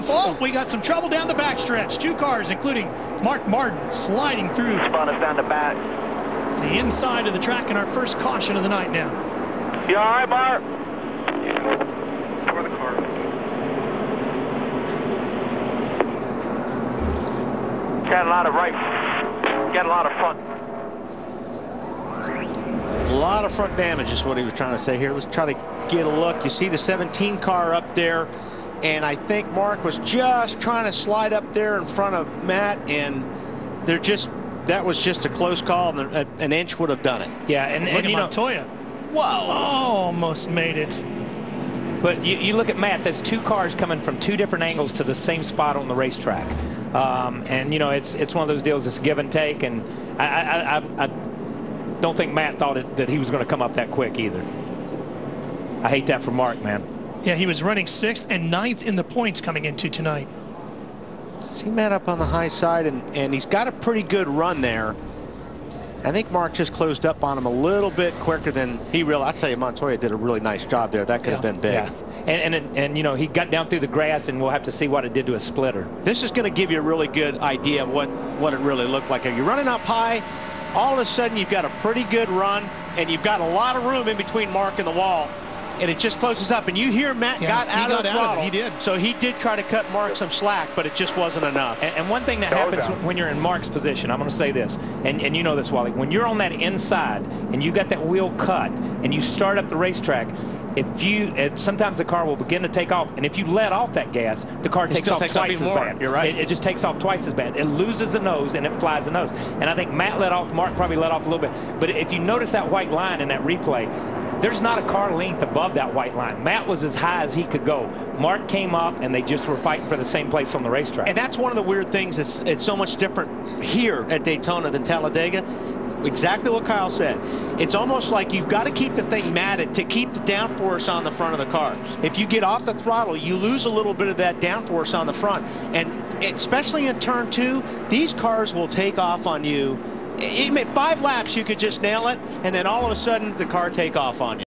Oh, we got some trouble down the backstretch. 2 cars, including Mark Martin, sliding through Spun us down the back. the inside of the track in our first caution of the night now. You all right, Mark? Over the car. Got a lot of got a lot of front. A lot of front damage is what he was trying to say here. Let's try to get a look. You see the 17 car up there, and I think Mark was just trying to slide up there in front of Matt, and that was just a close call, and an inch would have done it. Yeah, and Look at you Montoya. Whoa! Almost made it. But you look at Matt. That's 2 cars coming from 2 different angles to the same spot on the racetrack, and you know it's one of those deals. It's give and take, and I don't think Matt thought that he was going to come up that quick either. I hate that for Mark, man. Yeah, he was running 6th and 9th in the points coming into tonight. See Matt up on the high side, and he's got a pretty good run there. I think Mark just closed up on him a little bit quicker than he realized. I tell you, Montoya did a really nice job there. That could have been big. Yeah. And you know, he got down through the grass, and we'll have to see what it did to his splitter. This is going to give you a really good idea of what it really looked like. If you're running up high, all of a sudden you've got a pretty good run, and you've got a lot of room in between Mark and the wall, and it just closes up. And you hear Matt got out of the throttle. He did. So he did try to cut Mark some slack, but it just wasn't enough. And one thing that happens when you're in Mark's position, I'm going to say this, and you know this, Wally, when you're on that inside and you got that wheel cut and you start up the racetrack, sometimes the car will begin to take off, and if you let off that gas, the car takes off twice as bad. You're right. It just takes off twice as bad. It loses the nose and it flies the nose. And I think Matt let off, Mark probably let off a little bit. But if you notice that white line in that replay, there's not a car length above that white line. Matt was as high as he could go. Mark came up, and they just were fighting for the same place on the racetrack. And that's one of the weird things. It's so much different here at Daytona than Talladega. Exactly what Kyle said. It's almost like you've got to keep the thing matted to keep the downforce on the front of the car. If you get off the throttle, you lose a little bit of that downforce on the front. And especially in turn 2, these cars will take off on you. 5 laps, you could just nail it, and then all of a sudden the car take off on you.